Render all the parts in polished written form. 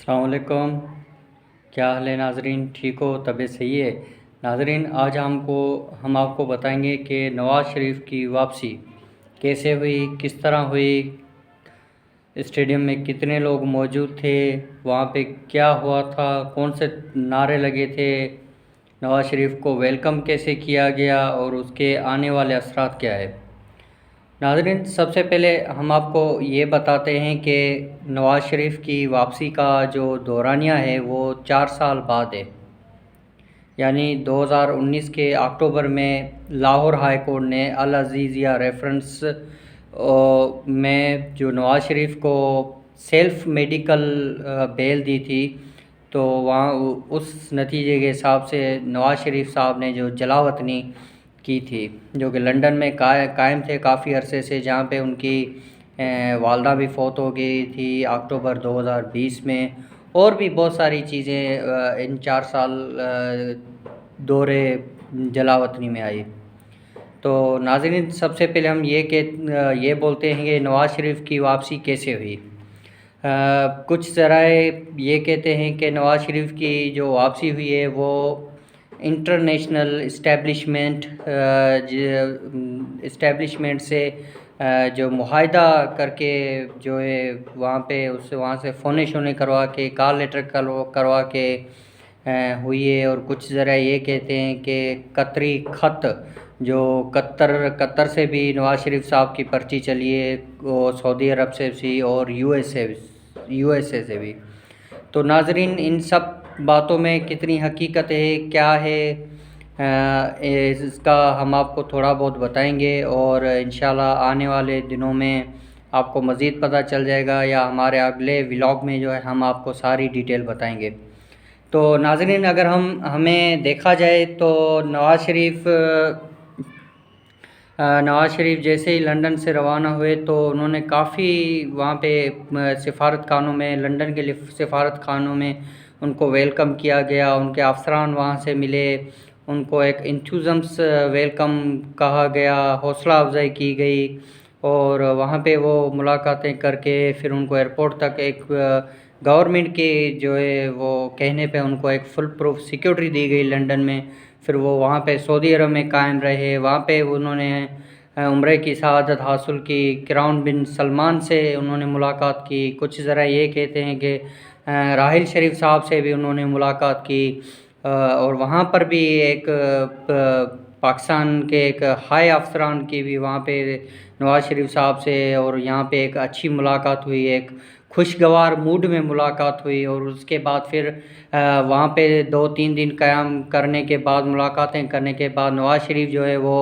السلام علیکم، کیا حال ہے ناظرین؟ ٹھیک ہو؟ طبیعت صحیح ہے؟ ناظرین، آج ہم آپ کو بتائیں گے کہ نواز شریف کی واپسی کیسے ہوئی، کس طرح ہوئی، اسٹیڈیم میں کتنے لوگ موجود تھے، وہاں پہ کیا ہوا تھا، کون سے نعرے لگے تھے، نواز شریف کو ویلکم کیسے کیا گیا اور اس کے آنے والے اثرات کیا ہے۔ ناظرین، سب سے پہلے ہم آپ کو یہ بتاتے ہیں کہ نواز شریف کی واپسی کا جو دورانیہ ہے وہ 4 سال بعد ہے، یعنی 2019 کے اکتوبر میں لاہور ہائی کورٹ نے العزیزیہ ریفرنس میں جو نواز شریف کو سیلف میڈیکل بیل دی تھی، تو وہاں اس نتیجے کے حساب سے نواز شریف صاحب نے جو جلاوطنی کی تھی، جو کہ لنڈن میں قائم تھے کافی عرصے سے، جہاں پہ ان کی والدہ بھی فوت ہو گئی تھی اکتوبر 2020 میں، اور بھی بہت ساری چیزیں ان 4 سال دورے جلاوطنی میں آئی۔ تو ناظرین، سب سے پہلے ہم یہ بولتے ہیں کہ نواز شریف کی واپسی کیسے ہوئی۔ کچھ ذرائع یہ کہتے ہیں کہ نواز شریف کی جو واپسی ہوئی ہے وہ انٹرنیشنل اسٹیبلشمنٹ سے جو معاہدہ کر کے جو ہے وہاں سے فونے شونے کروا کے کال لیٹر کروا کے ہوئی ہے، اور کچھ ذرائع یہ کہتے ہیں کہ قطری خط جو قطر سے بھی نواز شریف صاحب کی پرچی چلی ہے، وہ سعودی عرب سے بھی اور یو ایس اے سے بھی۔ تو ناظرین، ان سب باتوں میں کتنی حقیقت ہے، کیا ہے، اس کا ہم آپ کو تھوڑا بہت بتائیں گے، اور انشاءاللہ آنے والے دنوں میں آپ کو مزید پتہ چل جائے گا، یا ہمارے اگلے ولاگ میں جو ہے ہم آپ کو ساری ڈیٹیل بتائیں گے۔ تو ناظرین، اگر ہمیں دیکھا جائے تو نواز شریف جیسے ہی لنڈن سے روانہ ہوئے تو انہوں نے کافی وہاں پہ لنڈن کے سفارت خانوں میں ان کو ویلکم کیا گیا، ان کے افسران وہاں سے ملے، ان کو ایک انتھوزمس ویلکم کہا گیا، حوصلہ افزائی کی گئی، اور وہاں پہ وہ ملاقاتیں کر کے پھر ان کو ایئرپورٹ تک ایک گورنمنٹ کے جو ہے وہ کہنے پہ ان کو ایک فل پروف سیکیورٹی دی گئی لنڈن میں۔ پھر وہ وہاں پہ سعودی عرب میں قائم رہے، وہاں پہ انہوں نے عمرے کی سعادت حاصل کی، کراؤن بن سلمان سے انہوں نے ملاقات کی۔ کچھ ذرائع یہ کہتے ہیں کہ راحیل شریف صاحب سے بھی انہوں نے ملاقات کی، اور وہاں پر بھی ایک پاکستان کے ایک ہائی افسران کی بھی وہاں پہ نواز شریف صاحب سے اور یہاں پہ ایک اچھی ملاقات ہوئی، ایک خوشگوار موڈ میں ملاقات ہوئی، اور اس کے بعد پھر وہاں پہ 2-3 دن قیام کرنے کے بعد، ملاقاتیں کرنے کے بعد، نواز شریف جو ہے وہ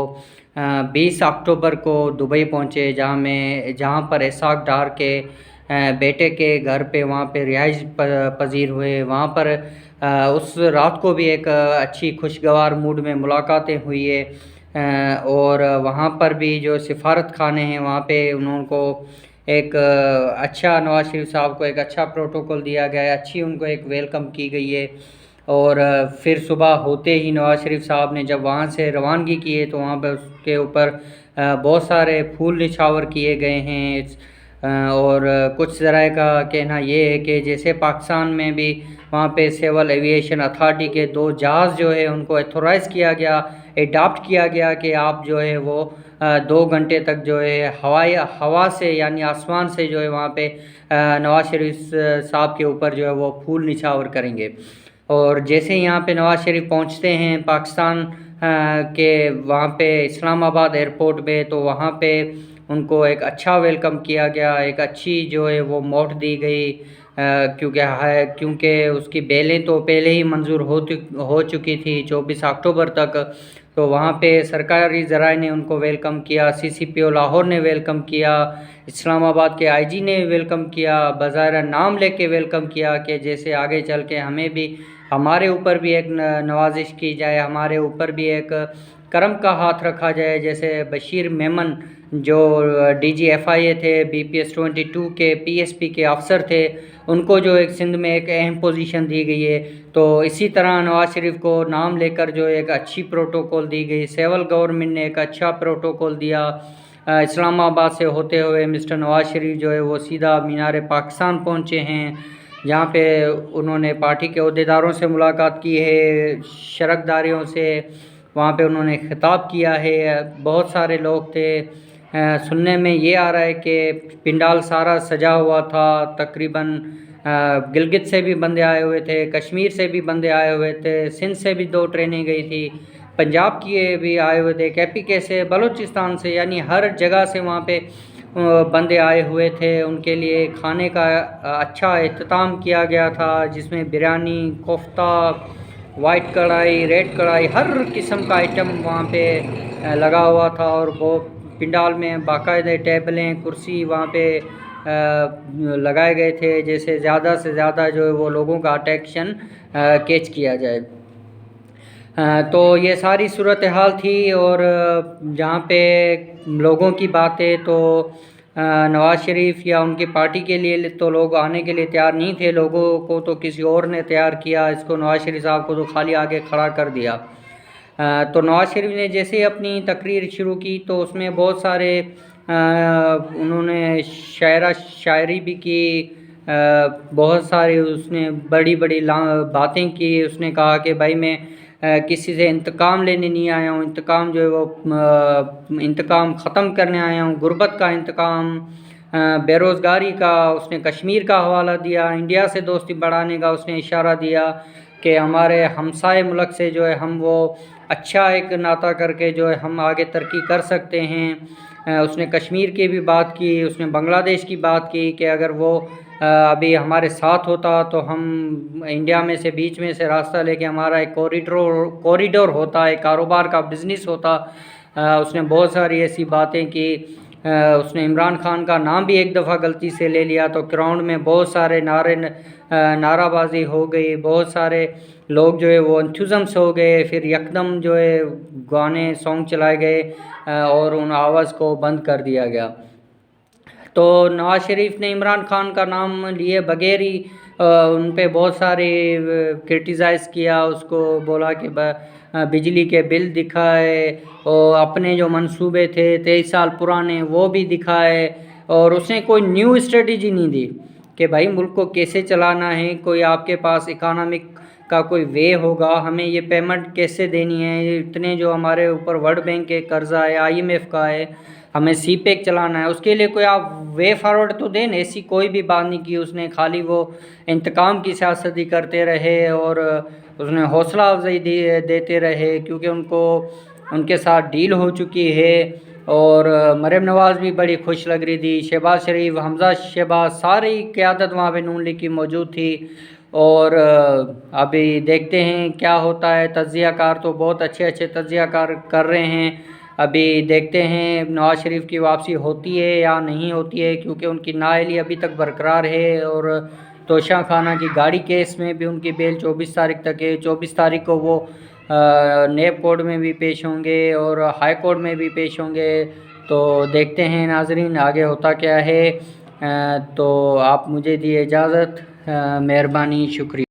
20 اکتوبر کو دبئی پہنچے، جہاں پر اسحاق ڈار کے بیٹے کے گھر پہ وہاں پہ رہائش پذیر ہوئے۔ وہاں پر اس رات کو بھی ایک اچھی خوشگوار موڈ میں ملاقاتیں ہوئی ہے، اور وہاں پر بھی جو سفارت خانے ہیں وہاں پہ انہوں کو ایک اچھا نواز شریف صاحب کو ایک اچھا پروٹوکول دیا گیا ہے، اچھی ان کو ایک ویلکم کی گئی ہے۔ اور پھر صبح ہوتے ہی نواز شریف صاحب نے جب وہاں سے روانگی کی ہے تو وہاں پہ اس کے اوپر بہت سارے پھول نچھاور کیے گئے ہیں، اور کچھ ذرائع کا کہنا یہ ہے کہ جیسے پاکستان میں بھی وہاں پہ سول ایویشن اتھارٹی کے 2 جہاز جو ہے ان کو ایتھورائز کیا گیا، اڈاپٹ کیا گیا کہ آپ جو ہے وہ 2 گھنٹے تک جو ہے ہوا سے یعنی آسمان سے جو ہے وہاں پہ نواز شریف صاحب کے اوپر جو ہے وہ پھول نچھاور کریں گے۔ اور جیسے یہاں پہ نواز شریف پہنچتے ہیں پاکستان کے وہاں پہ اسلام آباد ایئرپورٹ پہ، تو وہاں پہ ان کو ایک اچھا ویلکم کیا گیا، ایک اچھی جو ہے وہ موٹ دی گئی، کیونکہ اس کی بیلیں تو پہلے ہی منظور ہو چکی تھی 24 اکتوبر تک۔ تو وہاں پہ سرکاری ذرائع نے ان کو ویلکم کیا، سی سی پی او لاہور نے ویلکم کیا، اسلام آباد کے آئی جی نے ویلکم کیا، بظاہر نام لے کے ویلکم کیا کہ جیسے آگے چل کے ہمارے اوپر بھی ایک نوازش کی جائے، ہمارے اوپر بھی ایک کرم کا ہاتھ رکھا جائے۔ جیسے بشیر میمن جو ڈی جی ایف آئی اے تھے، بی پی ایس 22 کے پی ایس پی کے افسر تھے، ان کو جو ایک سندھ میں ایک اہم پوزیشن دی گئی ہے۔ تو اسی طرح نواز شریف کو نام لے کر جو ایک اچھی پروٹوکول دی گئی، سیول گورنمنٹ نے ایک اچھا پروٹوکول دیا۔ اسلام آباد سے ہوتے ہوئے مسٹر نواز شریف جو ہے وہ سیدھا مینار پاکستان پہنچے ہیں، جہاں پہ انہوں نے پارٹی کے عہدیداروں سے ملاقات کی ہے، شرکداریوں سے وہاں پہ انہوں نے خطاب کیا ہے۔ بہت سارے لوگ تھے۔ سننے میں یہ آ رہا ہے کہ پنڈال سارا سجا ہوا تھا، تقریباً گلگت سے بھی بندے آئے ہوئے تھے، کشمیر سے بھی بندے آئے ہوئے تھے، سندھ سے بھی 2 ٹرینیں گئی تھی، پنجاب کی بھی آئے ہوئے تھے، KPK سے، بلوچستان سے، یعنی ہر جگہ سے وہاں پہ بندے آئے ہوئے تھے۔ ان کے لیے کھانے کا اچھا اہتمام کیا گیا تھا، جس میں بریانی، کوفتہ، وائٹ کڑھائی، ریڈ کڑھائی، ہر قسم کا آئٹم وہاں پہ لگا ہوا تھا، اور وہ پنڈال میں باقاعدہ ٹیبلیں، کرسی وہاں پہ لگائے گئے تھے، جیسے زیادہ سے زیادہ جو ہے وہ لوگوں کا اٹیکشن کیچ کیا جائے۔ تو یہ ساری صورتحال تھی، اور جہاں پہ لوگوں کی باتیں تو نواز شریف یا ان کی پارٹی کے لیے تو لوگ آنے کے لیے تیار نہیں تھے، لوگوں کو تو کسی اور نے تیار کیا، اس کو نواز شریف صاحب کو تو خالی آگے کھڑا کر دیا۔ تو نواز شریف نے جیسے ہی اپنی تقریر شروع کی تو اس میں بہت سارے انہوں نے شاعری بھی کی، بہت سارے اس نے بڑی بڑی باتیں کی۔ اس نے کہا کہ بھائی میں کسی سے انتقام لینے نہیں آیا ہوں، انتقام جو ہے وہ انتقام ختم کرنے آیا ہوں، غربت کا انتقام، بے روزگاری کا۔ اس نے کشمیر کا حوالہ دیا، انڈیا سے دوستی بڑھانے کا اس نے اشارہ دیا کہ ہمارے ہمسائے ملک سے جو ہے ہم وہ اچھا ایک ناطہ کر کے جو ہے ہم آگے ترقی کر سکتے ہیں۔ اس نے کشمیر کی بھی بات کی، اس نے بنگلہ دیش کی بات کی کہ اگر وہ ابھی ہمارے ساتھ ہوتا تو ہم انڈیا میں سے بیچ میں سے راستہ لے کے ہمارا ایک کوریڈور ہوتا، ایک کاروبار کا بزنس ہوتا۔ اس نے بہت ساری ایسی باتیں کی۔ اس نے عمران خان کا نام بھی ایک دفعہ غلطی سے لے لیا تو گراؤنڈ میں بہت سارے نعرہ بازی ہو گئی، بہت سارے لوگ جو ہے وہ انتھوزمس ہو گئے، پھر یکدم جو ہے گانے سانگ چلائے گئے اور ان آواز کو بند کر دیا گیا۔ تو نواز شریف نے عمران خان کا نام لیے بغیر ہی ان پہ بہت سارے کرٹیسائز کیا، اس کو بولا کہ بجلی کے بل دکھائے، اور اپنے جو منصوبے تھے 23 سال پرانے وہ بھی دکھائے، اور اس نے کوئی نیو اسٹریٹجی نہیں دی کہ بھائی ملک کو کیسے چلانا ہے، کوئی آپ کے پاس اکانومک کا کوئی وے ہوگا، ہمیں یہ پیمنٹ کیسے دینی ہے، اتنے جو ہمارے اوپر ورلڈ بینک کے قرضہ ہے، IMF کا ہے، ہمیں CPEC چلانا ہے، اس کے لیے کوئی آپ وے فارورڈ تو دیں۔ ایسی کوئی بھی بات نہیں کی اس نے، خالی وہ انتقام کی سیاست ہی کرتے رہے، اور اس نے حوصلہ افزائی دیتے رہے، کیونکہ ان کے ساتھ ڈیل ہو چکی ہے۔ اور مریم نواز بھی بڑی خوش لگ رہی تھی، شہباز شریف، حمزہ شہباز، ساری قیادت وہاں پہ نون لیگ کی موجود تھی، اور ابھی دیکھتے ہیں کیا ہوتا ہے۔ تجزیہ کار تو بہت اچھے تجزیہ کار کر رہے ہیں، ابھی دیکھتے ہیں نواز شریف کی واپسی ہوتی ہے یا نہیں ہوتی ہے، کیونکہ ان کی نااہلی ابھی تک برقرار ہے، اور توشہ خانہ کی گاڑی کیس میں بھی ان کی بیل 24 تاریخ تک ہے۔ 24 تاریخ کو وہ نیب کورٹ میں بھی پیش ہوں گے اور ہائی کورٹ میں بھی پیش ہوں گے، تو دیکھتے ہیں ناظرین آگے ہوتا کیا ہے۔ تو آپ مجھے دیے اجازت، مہربانی، شکریہ۔